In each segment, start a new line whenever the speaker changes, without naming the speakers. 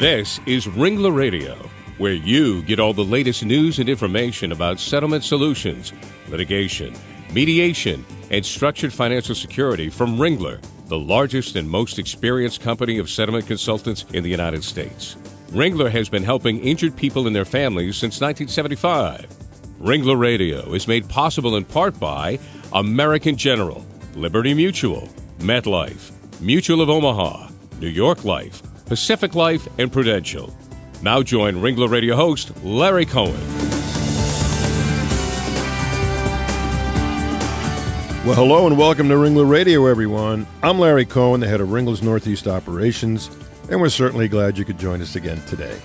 This is RinglerRadio, where you get all the latest news and information about settlement solutions, litigation, mediation, and structured financial security from Ringler, the largest and most experienced company of settlement consultants in the United States. Ringler has been helping injured people and their families since 1975. RinglerRadio is made possible in part by American General, Liberty Mutual, MetLife, Mutual of Omaha, New York Life, Pacific Life, and Prudential. Now join RinglerRadio host Larry Cohen.
Well, hello and welcome to RinglerRadio, everyone. I'm Larry Cohen, the head of Ringler's Northeast Operations, and we're certainly glad you could join us again today.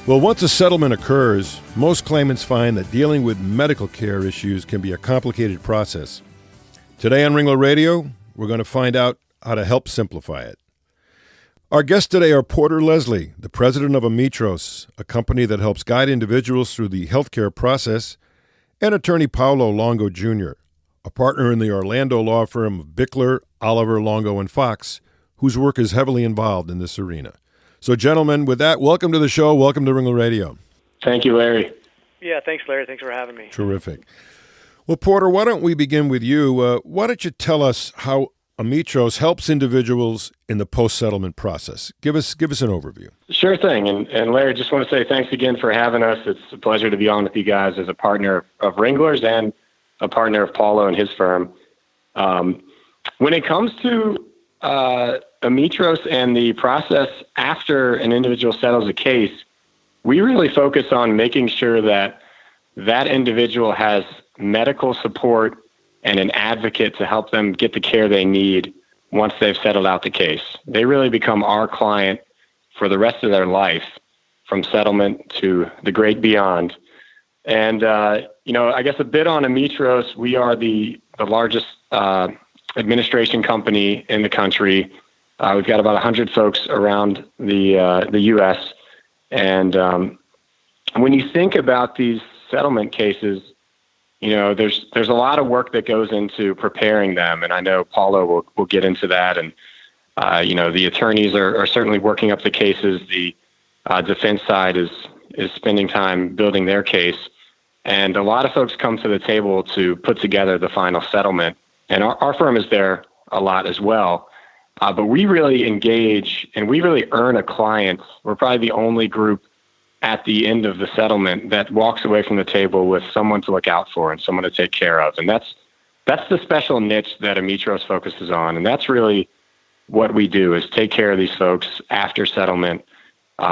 Well, once a settlement occurs, most claimants find that dealing with medical care issues can be a complicated process. Today on RinglerRadio, we're going to find out how to help simplify it. Our guests today are Porter Leslie, the president of Ametros, a company that helps guide individuals through the healthcare process, and Attorney Paolo Longo, Jr., a partner in the Orlando law firm of Bichler, Oliver, Longo, and Fox, whose work is heavily involved in this arena. So, gentlemen, with that, welcome to the show. Welcome to RinglerRadio.
Thank you, Larry.
Yeah, thanks, Larry. Thanks for having me.
Terrific. Well, Porter, why don't we begin with you? Why don't you tell us how Ametros helps individuals in the post-settlement process? Give us an overview.
Sure thing. And Larry, just want to say thanks again for having us. It's a pleasure to be on with you guys as a partner of Ringler's and a partner of Paulo and his firm. When it comes to Ametros and the process after an individual settles a case, we really focus on making sure that that individual has medical support and an advocate to help them get the care they need once they've settled out the case. They really become our client for the rest of their life, from settlement to the great beyond. And, I guess a bit on Ametros, we are the largest administration company in the country. We've got about 100 folks around the U.S. And when you think about these settlement cases, there's a lot of work that goes into preparing them, and I know Paulo will get into that. And the attorneys are certainly working up the cases. The defense side is spending time building their case, and a lot of folks come to the table to put together the final settlement. And our firm is there a lot as well, but we really engage and we really earn a client. We're probably the only group at the end of the settlement that walks away from the table with someone to look out for and someone to take care of. And that's the special niche that Ametros focuses on. And that's really what we do, is take care of these folks after settlement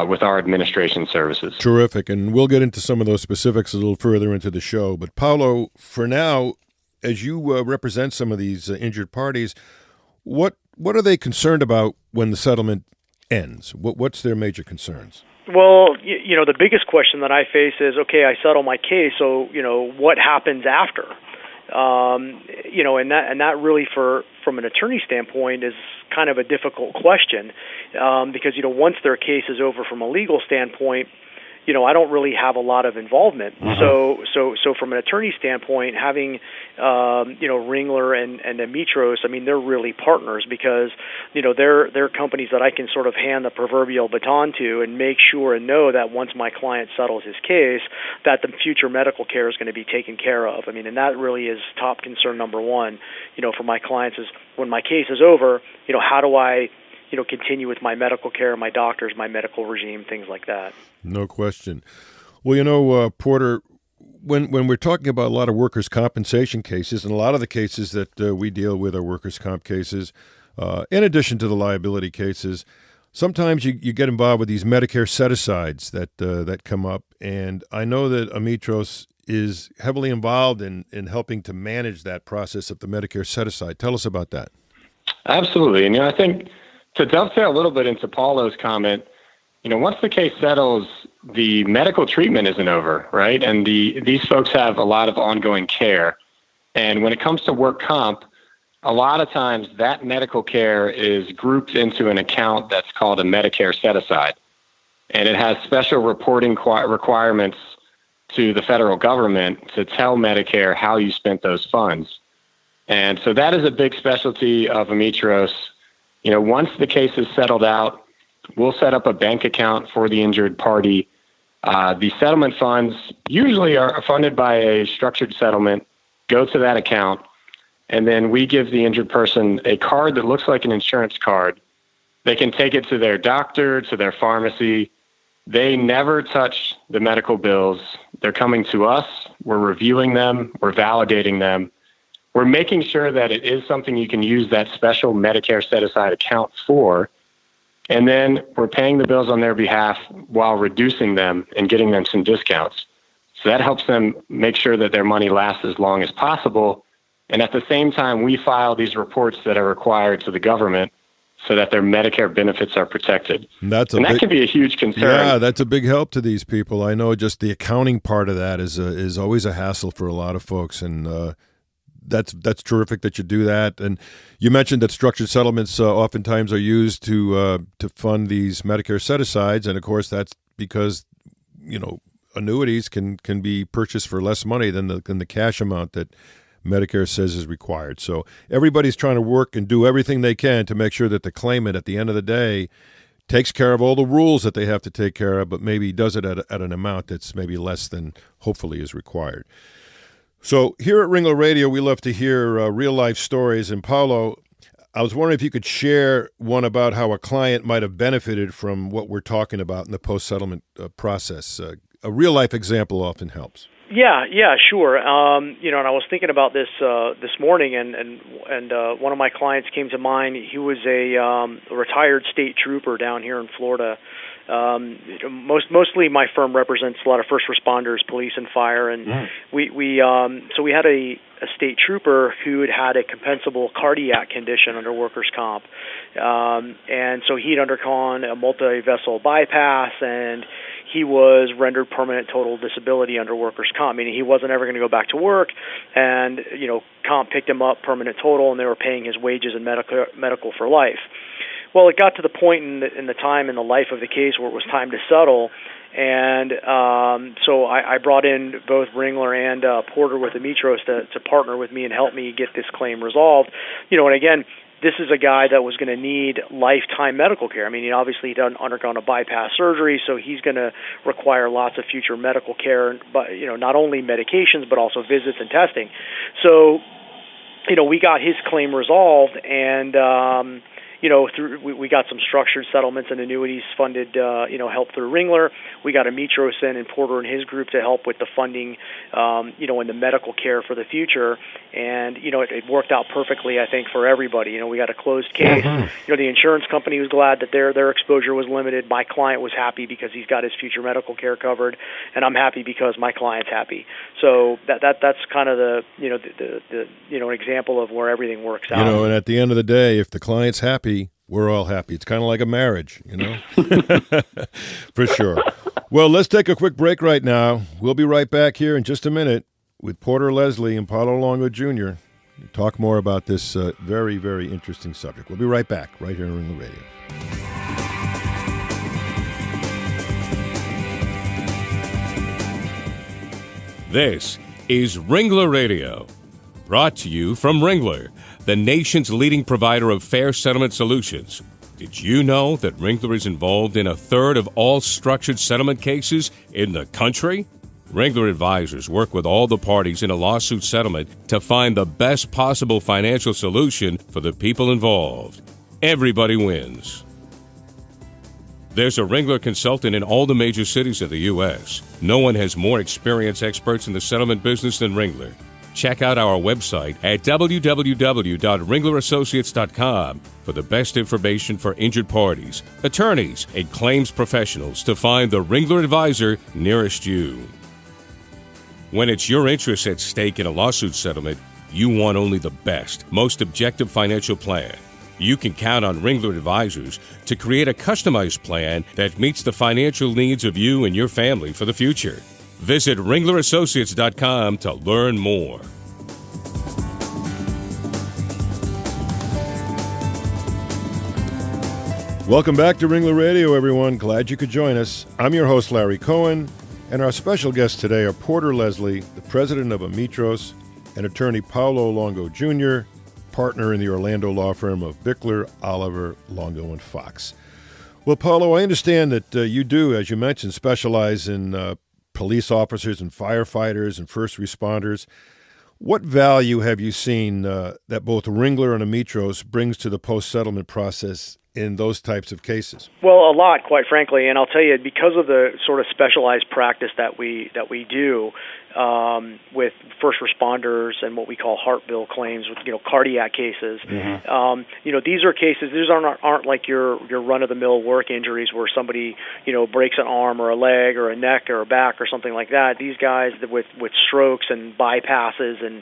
with our administration services.
Terrific. And we'll get into some of those specifics a little further into the show. But Paolo, for now, as you represent some of these injured parties, what are they concerned about when the settlement ends? What's their major concerns?
Well, the biggest question that I face is, okay, I settle my case, so, what happens after? And that really, from an attorney standpoint, is kind of a difficult question, because, once their case is over from a legal standpoint, I don't really have a lot of involvement. So from an attorney standpoint, having, Ringler and Ametros, they're really partners, because, they're companies that I can sort of hand the proverbial baton to and make sure and know that once my client settles his case, that the future medical care is going to be taken care of. And that really is top concern number one, for my clients, is when my case is over, how do I continue with my medical care, my doctors, my medical regime, things like that.
No question. Well, Porter, when we're talking about a lot of workers' compensation cases, and a lot of the cases that we deal with are workers' comp cases, in addition to the liability cases, sometimes you get involved with these Medicare set-asides that come up, and I know that Ametros is heavily involved in helping to manage that process of the Medicare set-aside. Tell us about that.
Absolutely. And I think, to dovetail a little bit into Paulo's comment, once the case settles, the medical treatment isn't over, right? And these folks have a lot of ongoing care. And when it comes to work comp, a lot of times that medical care is grouped into an account that's called a Medicare set-aside. And it has special reporting requirements to the federal government to tell Medicare how you spent those funds. And so that is a big specialty of Ametros. Once the case is settled out, We'll set up a bank account for the injured party. The settlement funds usually are funded by a structured settlement, go to that account, and then we give the injured person a card that looks like an insurance card. They can take it to their doctor, to their pharmacy. They never touch the medical bills. They're coming to us. We're reviewing them. We're validating them. We're making sure that it is something you can use that special Medicare set-aside account for. And then we're paying the bills on their behalf while reducing them and getting them some discounts. So that helps them make sure that their money lasts as long as possible. And at the same time, we file these reports that are required to the government so that their Medicare benefits are protected. And that can be a huge concern.
Yeah, that's a big help to these people. I know just the accounting part of that is always a hassle for a lot of folks, and that's terrific that you do that. And you mentioned that structured settlements oftentimes are used to fund these Medicare set-asides, and of course that's because annuities can be purchased for less money than the cash amount that Medicare says is required. So everybody's trying to work and do everything they can to make sure that the claimant at the end of the day takes care of all the rules that they have to take care of, but maybe does it at an amount that's maybe less than hopefully is required. So here at Ringler Radio, we love to hear real-life stories. And Paolo, I was wondering if you could share one about how a client might have benefited from what we're talking about in the post-settlement process. A real-life example often helps.
Yeah, sure. And I was thinking about this this morning, and one of my clients came to mind. He was a retired state trooper down here in Florida. Mostly my firm represents a lot of first responders, police and fire, and so we had a state trooper who had a compensable cardiac condition under workers' comp, and so he'd undergone a multi-vessel bypass, and he was rendered permanent total disability under workers' comp, meaning he wasn't ever going to go back to work, and comp picked him up permanent total, and they were paying his wages and medical for life. Well, it got to the point in the time in the life of the case where it was time to settle, and so I brought in both Ringler and Porter with Ametros to partner with me and help me get this claim resolved. And again, this is a guy that was going to need lifetime medical care. I mean, he'd undergone a bypass surgery, so he's going to require lots of future medical care, but not only medications but also visits and testing. So, we got his claim resolved, and we got some structured settlements and annuities funded, help through Ringler. We got Ametros in and Porter and his group to help with the funding, and the medical care for the future. And, it worked out perfectly, I think, for everybody. We got a closed case. Mm-hmm. The insurance company was glad that their exposure was limited. My client was happy because he's got his future medical care covered, and I'm happy because my client's happy. So that's kind of the an example of where everything works out.
And at the end of the day, if the client's happy, we're all happy. It's kind of like a marriage, For sure. Well, let's take a quick break right now. We'll be right back here in just a minute with Porter Leslie and Paolo Longo Jr. Talk more about this very, very interesting subject. We'll be right back, right here on Ringler Radio.
This is Ringler Radio, brought to you from Ringler, the nation's leading provider of fair settlement solutions. Did you know that Ringler is involved in a third of all structured settlement cases in the country? Ringler advisors work with all the parties in a lawsuit settlement to find the best possible financial solution for the people involved. Everybody wins. There's a Ringler consultant in all the major cities of the U.S. No one has more experienced experts in the settlement business than Ringler. Check out our website at www.ringlerassociates.com for the best information for injured parties, attorneys, and claims professionals to find the Ringler advisor nearest you. When it's your interests at stake in a lawsuit settlement, you want only the best, most objective financial plan. You can count on Ringler advisors to create a customized plan that meets the financial needs of you and your family for the future. Visit RinglerAssociates.com to learn more.
Welcome back to Ringler Radio, everyone. Glad you could join us. I'm your host, Larry Cohen, and our special guests today are Porter Leslie, the president of Ametros, and attorney Paolo Longo Jr., partner in the Orlando law firm of Bichler, Oliver, Longo, and Fox. Well, Paolo, I understand that you do, as you mentioned, specialize in police officers and firefighters and first responders. What value have you seen that both Ringler and Ametros brings to the post-settlement process in those types of cases?
Well, a lot, quite frankly, and I'll tell you, because of the sort of specialized practice that we do with first responders and what we call heart bill claims, with cardiac cases. These are cases. These aren't like your run-of-the-mill work injuries where somebody breaks an arm or a leg or a neck or a back or something like that. These guys with strokes and bypasses and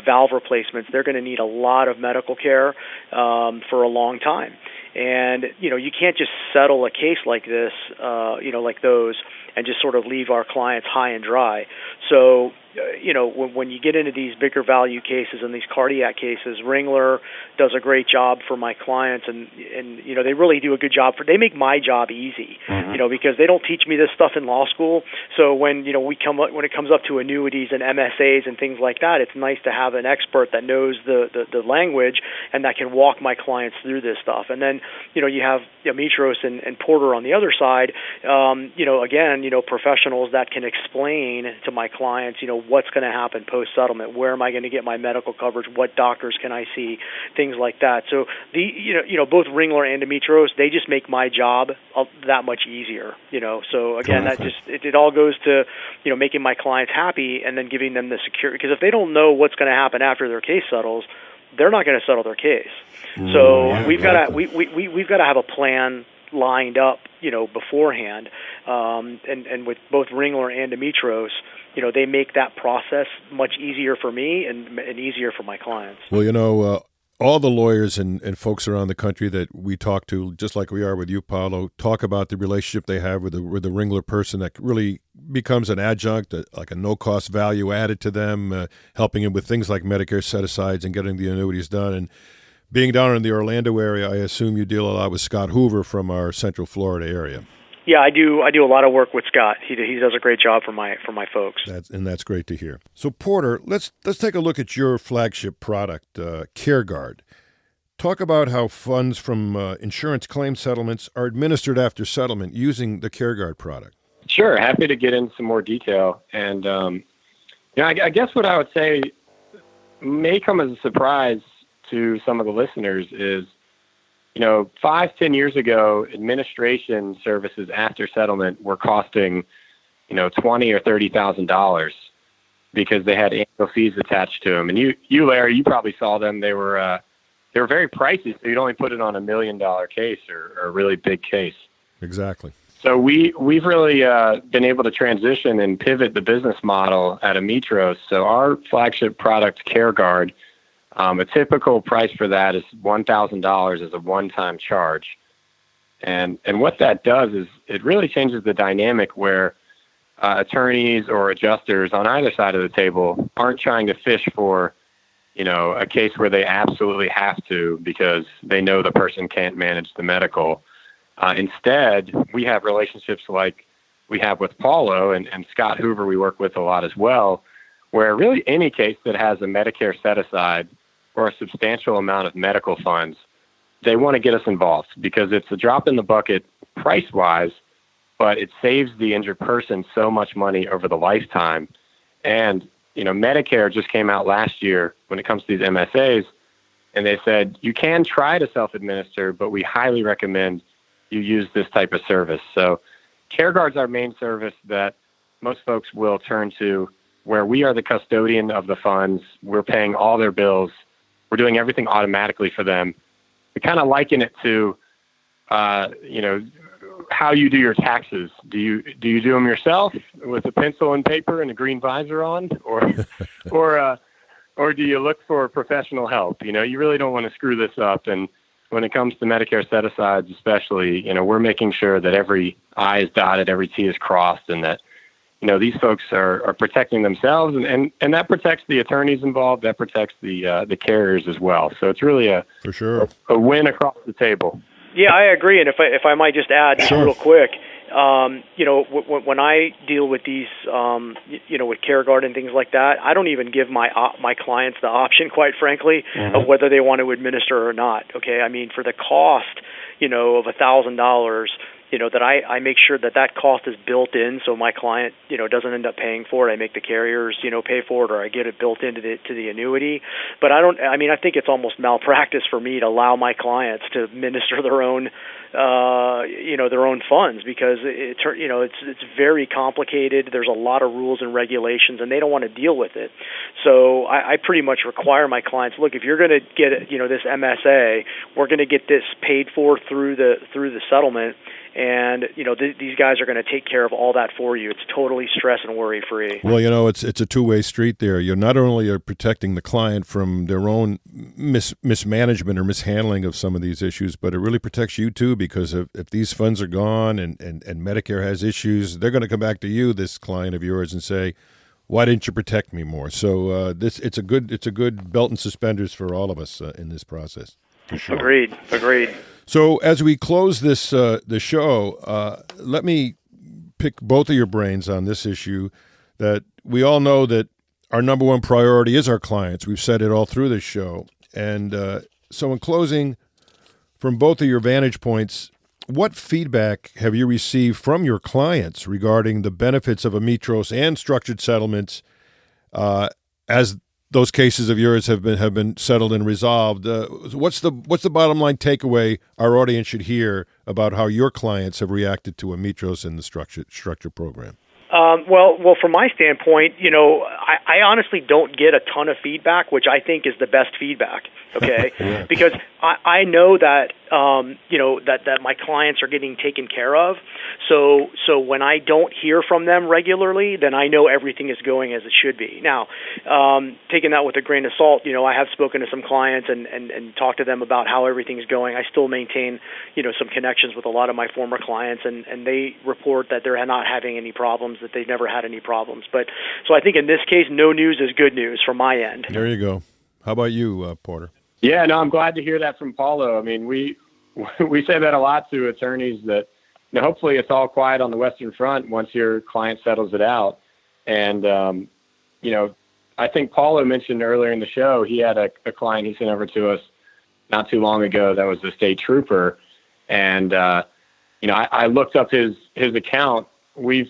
valve replacements, they're going to need a lot of medical care for a long time. And you can't just settle a case like this, like those, and just sort of leave our clients high and dry. So, when you get into these bigger value cases and these cardiac cases, Ringler does a great job for my clients, and they really do a good job. They make my job easy, because they don't teach me this stuff in law school. So when when it comes up to annuities and MSAs and things like that, it's nice to have an expert that knows the language and that can walk my clients through this stuff. And then you have Ametros and Porter on the other side. Again, professionals that can explain to my clients, what's going to happen post-settlement, where am I going to get my medical coverage, what doctors can I see, things like that. So both Ringler and Ametros, they just make my job that much easier. So again,
Terrific.
that it all goes to making my clients happy and then giving them the security. Because if they don't know what's going to happen after their case settles, they're not going to settle their case. So we've got to have a plan lined up, beforehand. And with both Ringler and Ametros, they make that process much easier for me and easier for my clients.
Well, all the lawyers and folks around the country that we talk to, just like we are with you, Paolo, talk about the relationship they have with the Ringler person that really becomes an adjunct, like a no-cost value added to them, helping them with things like Medicare set-asides and getting the annuities done. And being down in the Orlando area, I assume you deal a lot with Scott Hoover from our Central Florida area.
Yeah, I do a lot of work with Scott. He does a great job for my folks.
That's great to hear. So Porter, let's take a look at your flagship product, CareGuard. Talk about how funds from insurance claim settlements are administered after settlement using the CareGuard product.
Sure, happy to get into some more detail. And I guess what I would say may come as a surprise to some of the listeners is, 5-10 years ago, administration services after settlement were costing, $20,000 or $30,000 because they had annual fees attached to them. And you, Larry, you probably saw them. They were very pricey, so you'd only put it on $1 million case or a really big case.
Exactly.
So we've really been able to transition and pivot the business model at Ametros. So our flagship product, CareGuard, a typical price for that is $1,000 as a one-time charge. And what that does is it really changes the dynamic where attorneys or adjusters on either side of the table aren't trying to fish for, a case where they absolutely have to because they know the person can't manage the medical. Instead, we have relationships like we have with Paolo and Scott Hoover we work with a lot as well, where really any case that has a Medicare set-aside or a substantial amount of medical funds, they want to get us involved because it's a drop in the bucket price-wise, but it saves the injured person so much money over the lifetime. And, Medicare just came out last year when it comes to these MSAs, and they said, you can try to self-administer, but we highly recommend you use this type of service. So CareGuard's our main service that most folks will turn to where we are the custodian of the funds. We're paying all their bills. We're doing everything automatically for them. We kind of liken it to, how you do your taxes. Do you do them yourself with a pencil and paper and a green visor on, or do you look for professional help? You really don't want to screw this up. And when it comes to Medicare set-asides, especially, we're making sure that every I is dotted, every T is crossed, and that these folks are protecting themselves, and that protects the attorneys involved. That protects the carriers as well. So it's really a win across the table.
Yeah, I agree. And if I might just add
Sure.
real quick, when I deal with these, with CareGuard and things like that, I don't even give my clients the option, quite frankly, of whether they want to administer or not. Okay, I mean, for the cost, of $1,000. That I make sure that cost is built in, so my client, doesn't end up paying for it. I make the carriers, pay for it, or I get it built into the annuity. But I think it's almost malpractice for me to allow my clients to administer their own, their own funds, because it's very complicated. There's a lot of rules and regulations, and they don't want to deal with it. So I pretty much require my clients, look, if you're going to get this MSA, we're going to get this paid for through the settlement. And these guys are going to take care of all that for you. It's totally stress and worry free.
Well, it's a two-way street there. You're not only are protecting the client from their own mismanagement or mishandling of some of these issues, but it really protects you too, because if these funds are gone and Medicare has issues, they're going to come back to you, this client of yours, and say, why didn't you protect me more? So it's a good belt and suspenders for all of us in this process. For sure.
Agreed.
So as we close this the show, let me pick both of your brains on this issue, that we all know that our number one priority is our clients. We've said it all through this show. And so in closing, from both of your vantage points, what feedback have you received from your clients regarding the benefits of Ametros and structured settlements as those cases of yours have been settled and resolved? What's the bottom line takeaway our audience should hear about how your clients have reacted to Ametros and the structure program?
Well, from my standpoint, I honestly don't get a ton of feedback, which I think is the best feedback. Okay, yeah. Because I know that that my clients are getting taken care of. So when I don't hear from them regularly, then I know everything is going as it should be. Now, taking that with a grain of salt, I have spoken to some clients and talked to them about how everything's going. I still maintain, some connections with a lot of my former clients, and they report that they're not having any problems, that they've never had any problems. But so I think in this case, no news is good news from my end.
There you go. How about you, Porter?
Yeah, no, I'm glad to hear that from Paulo. I mean, we say that a lot to attorneys, that hopefully it's all quiet on the Western Front once your client settles it out. And, I think Paulo mentioned earlier in the show, he had a client he sent over to us not too long ago that was a state trooper. And, I looked up his account. We've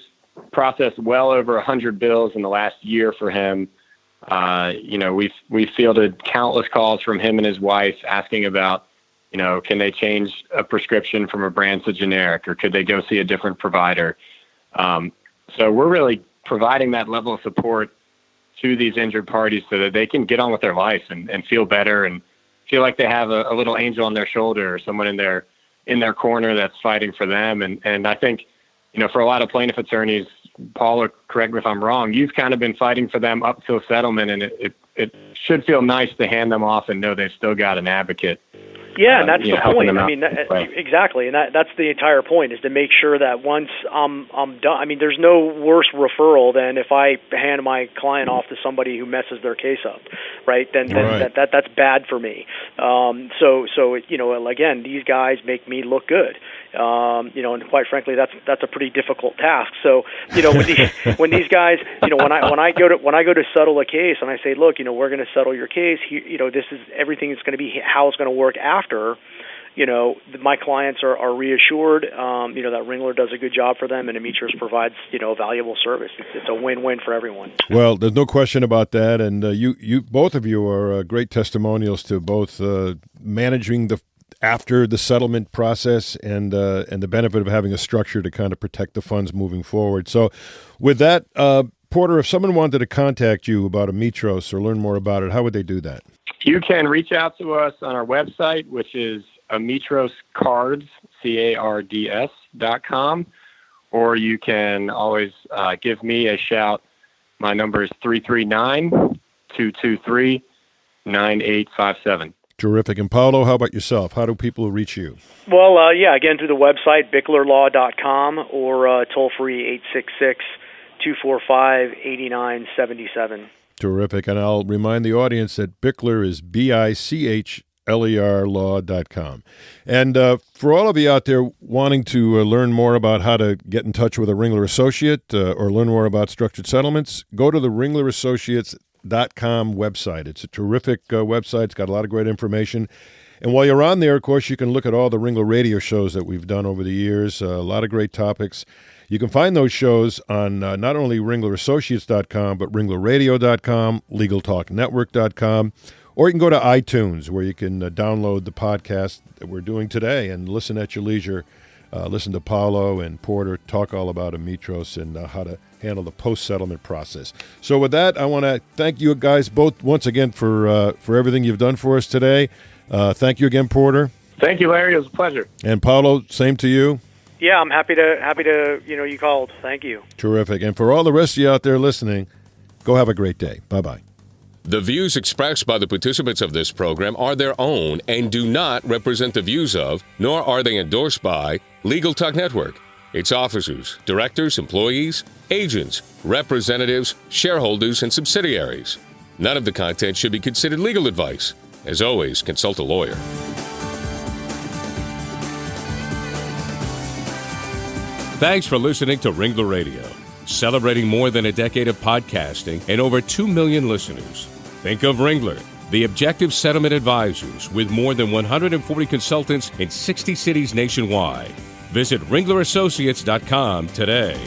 processed well over 100 bills in the last year for him. We've fielded countless calls from him and his wife asking about, can they change a prescription from a brand to generic, or could they go see a different provider? So we're really providing that level of support to these injured parties so that they can get on with their life and feel better and feel like they have a little angel on their shoulder, or someone in their corner that's fighting for them. And I think, for a lot of plaintiff attorneys, Paula, correct me if I'm wrong, you've kind of been fighting for them up till settlement, and it should feel nice to hand them off and know they've still got an advocate.
Yeah, and that's the point. I mean, exactly, and that's the entire point, is to make sure that once I'm done. I mean, there's no worse referral than if I hand my client off to somebody who messes their case up, right? Then that's bad for me. So again, these guys make me look good. And quite frankly, that's a pretty difficult task. So, when these guys, when I go to settle a case and I say, look, we're going to settle your case, this is everything is going to be how it's going to work after, my clients are reassured, that Ringler does a good job for them and Ametros provides, valuable service. It's a win-win for everyone.
Well, there's no question about that. And you both of you are great testimonials to both managing after the settlement process and the benefit of having a structure to kind of protect the funds moving forward. So with that, Porter, if someone wanted to contact you about Ametros or learn more about it, how would they do that?
You can reach out to us on our website, which is ametroscards, CARDS.com, or you can always give me a shout. My number is 339-223-9857.
Terrific. And Paolo, how about yourself? How do people reach you?
Well, again, through the website, bichlerlaw.com, or toll-free 866-245-8977.
Terrific. And I'll remind the audience that Bichler is Bichler, lerlaw.com. And for all of you out there wanting to learn more about how to get in touch with a Ringler Associate or learn more about structured settlements, go to the RinglerAssociates.com website. It's a terrific website. It's got a lot of great information. And while you're on there, of course, you can look at all the Ringler Radio shows that we've done over the years, a lot of great topics. You can find those shows on not only RinglerAssociates.com, but RinglerRadio.com, LegalTalkNetwork.com, or you can go to iTunes, where you can download the podcast that we're doing today and listen at your leisure. Listen to Paolo and Porter talk all about Ametros and how to handle the post-settlement process. So with that, I want to thank you guys both once again for everything you've done for us today. Thank you again, Porter.
Thank you, Larry. It was a pleasure.
And Paolo, same to you.
Yeah, I'm happy to, you called. Thank you.
Terrific. And for all the rest of you out there listening, go have a great day. Bye-bye.
The views expressed by the participants of this program are their own and do not represent the views of, nor are they endorsed by, Legal Talk Network, its officers, directors, employees, agents, representatives, shareholders, and subsidiaries. None of the content should be considered legal advice. As always, consult a lawyer. Thanks for listening to Ringler Radio, celebrating more than a decade of podcasting and over 2 million listeners. Think of Ringler, the objective settlement advisors with more than 140 consultants in 60 cities nationwide. Visit RinglerAssociates.com today.